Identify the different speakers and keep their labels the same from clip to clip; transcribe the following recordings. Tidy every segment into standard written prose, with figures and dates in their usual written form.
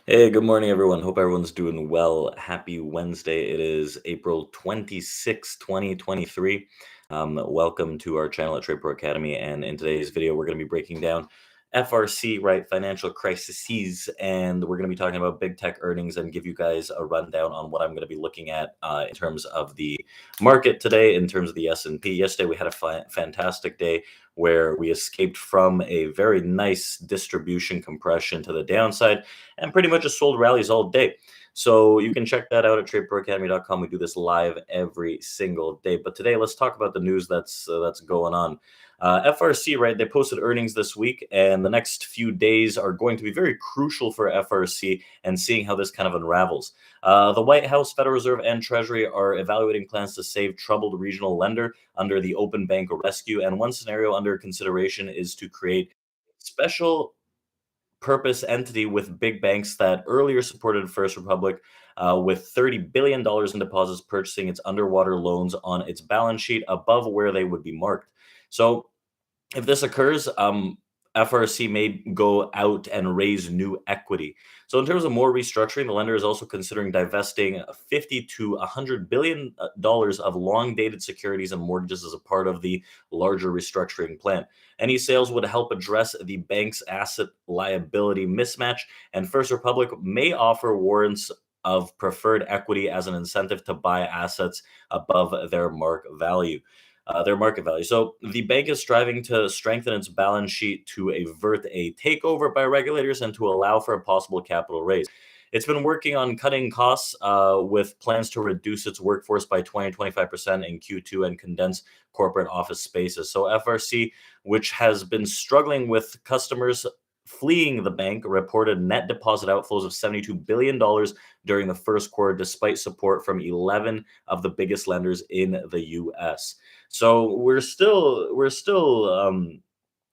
Speaker 1: Hey, good morning, everyone. Hope everyone's doing well. Happy Wednesday. It is April 26th, 2023. Welcome to our channel at TRADEPRO Academy. And in today's video, we're going to be breaking down FRC, right? Financial crises. And we're going to be talking about big tech earnings and give you guys a rundown on what I'm going to be looking at in terms of the market today, in terms of the S&P. Yesterday, we had a fantastic day where we escaped from a very nice distribution compression to the downside and pretty much just sold rallies all day. So you can check that out at tradeproacademy.com. We do this live every single day. But today, let's talk about the news that's going on. FRC, right? They posted earnings this week, and the next few days are going to be very crucial for FRC and seeing how this kind of unravels. The White House, Federal Reserve, and Treasury are evaluating plans to save troubled regional lender under the Open Bank Rescue. And one scenario under consideration is to create special purpose entity with big banks that earlier supported First Republic with $30 billion in deposits, purchasing its underwater loans on its balance sheet above where they would be marked. So if this occurs, FRC may go out and raise new equity. So, in terms of more restructuring, the lender is also considering divesting 50 to $100 billion of long-dated securities and mortgages as a part of the larger restructuring plan. Any sales would help address the bank's asset liability mismatch, and First Republic may offer warrants of preferred equity as an incentive to buy assets above their market value. So the bank is striving to strengthen its balance sheet to avert a takeover by regulators and to allow for a possible capital raise. It's been working on cutting costs with plans to reduce its workforce by 20-25% in Q2 and condense corporate office spaces. So FRC, which has been struggling with customers fleeing the bank, reported net deposit outflows of $72 billion during the first quarter, despite support from 11 of the biggest lenders in the US. So we're still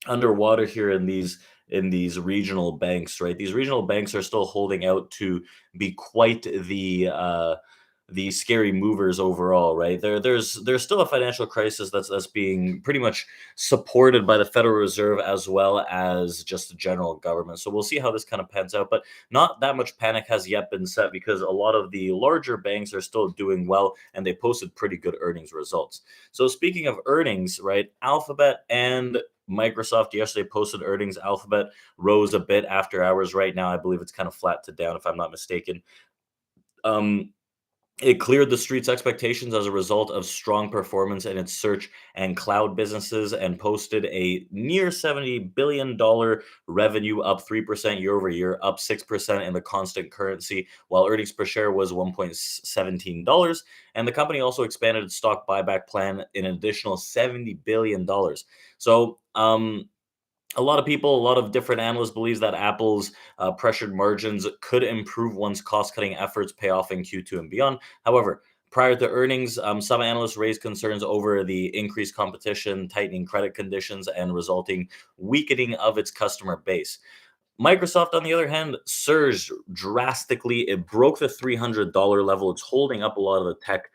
Speaker 1: underwater here in these regional banks, right? These regional banks are still holding out to be quite the scary movers overall, right? There's still a financial crisis that's being pretty much supported by the Federal Reserve as well as just the general government. So we'll see how this kind of pans out, but not that much panic has yet been set because a lot of the larger banks are still doing well and they posted pretty good earnings results. So speaking of earnings, right? Alphabet and Microsoft yesterday posted earnings. Alphabet rose a bit after hours. Right now, I believe it's kind of flat to down, if I'm not mistaken. Um, it cleared the street's expectations as a result of strong performance in its search and cloud businesses and posted a near $70 billion revenue, up 3% year over year, up 6% in the constant currency, while earnings per share was $1.17. And the company also expanded its stock buyback plan in an additional $70 billion. So, a lot of people, a lot of different analysts believes that Apple's pressured margins could improve once cost-cutting efforts pay off in Q2 and beyond. However, prior to earnings, some analysts raised concerns over the increased competition, tightening credit conditions, and resulting weakening of its customer base. Microsoft, on the other hand, surged drastically. It broke the $300 level. It's holding up a lot of the tech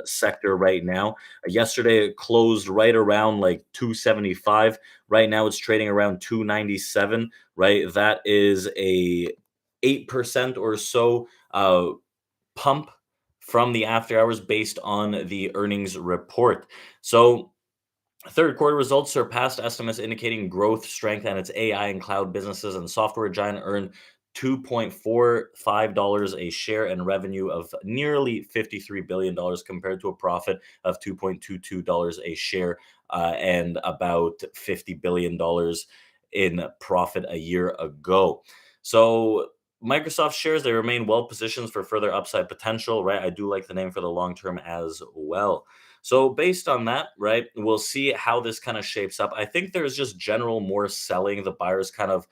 Speaker 1: sector right now. Yesterday, it closed right around like 275. Right now, it's trading around 297. Right, that is a 8% or so pump from the after hours based on the earnings report. So third quarter results surpassed estimates, indicating growth strength and its AI and cloud businesses, and software giant earned $2.45 a share and revenue of nearly $53 billion compared to a profit of $2.22 a share and about $50 billion in profit a year ago. So Microsoft shares, they remain well positioned for further upside potential, right? I do like the name for the long term as well. So based on that, right, we'll see how this kind of shapes up. I think there's just general more selling. The buyers kind of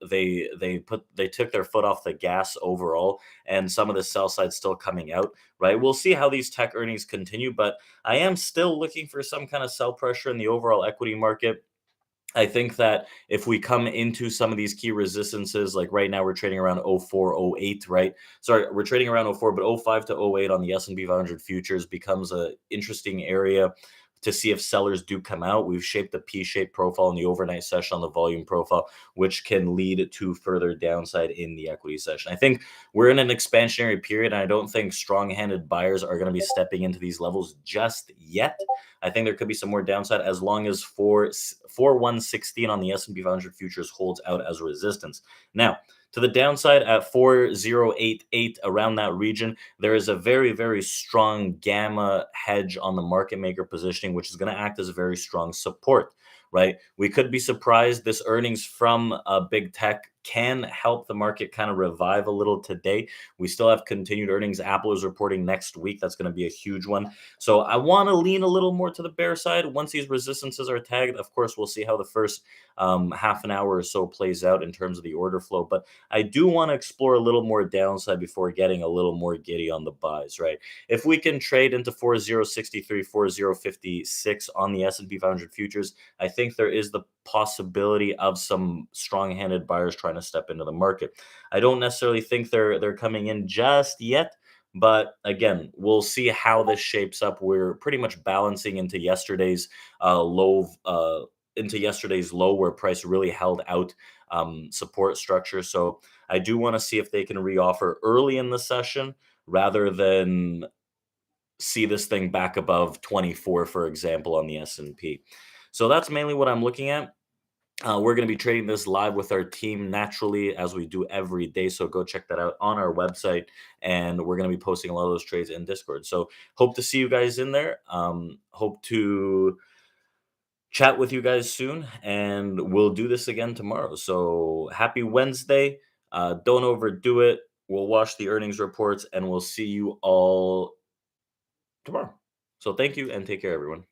Speaker 1: they took their foot off the gas overall, and some of the sell side still coming out, right? We'll see how these tech earnings continue, but I am still looking for some kind of sell pressure in the overall equity market. I think that if we come into some of these key resistances, like right now we're trading around 04, 08, right? Sorry, we're trading around 04, but 05 to 08 on the S&P 500 futures becomes a interesting area to see if sellers do come out. We've shaped the P-shaped profile in the overnight session on the volume profile, which can lead to further downside in the equity session. I think we're in an expansionary period, and I don't think strong-handed buyers are going to be stepping into these levels just yet. I think there could be some more downside as long as 4116 on the S&P 500 futures holds out as resistance. Now, to the downside at 4088, around that region, there is a very, very strong gamma hedge on the market maker positioning, which is going to act as a very strong support, right? We could be surprised. This earnings from big tech can help the market kind of revive a little today. We still have continued earnings. Apple is reporting next week. That's going to be a huge one. So I want to lean a little more to the bear side once these resistances are tagged. Of course, we'll see how the first half an hour or so plays out in terms of the order flow. But I do want to explore a little more downside before getting a little more giddy on the buys, right? If we can trade into 4063, 4056 on the S&P 500 futures, I think there is the possibility of some strong-handed buyers trying to step into the market. I don't necessarily think they're coming in just yet, but again, we'll see how this shapes up. We're pretty much balancing into yesterday's low, where price really held out support structure. So I do want to see if they can reoffer early in the session rather than see this thing back above 24, for example, on the S&P. So that's mainly what I'm looking at. We're going to be trading this live with our team naturally, as we do every day. So go check that out on our website. And we're going to be posting a lot of those trades in Discord. So hope to see you guys in there. Hope to chat with you guys soon. And we'll do this again tomorrow. So happy Wednesday. Don't overdo it. We'll watch the earnings reports and we'll see you all tomorrow. So thank you and take care, everyone.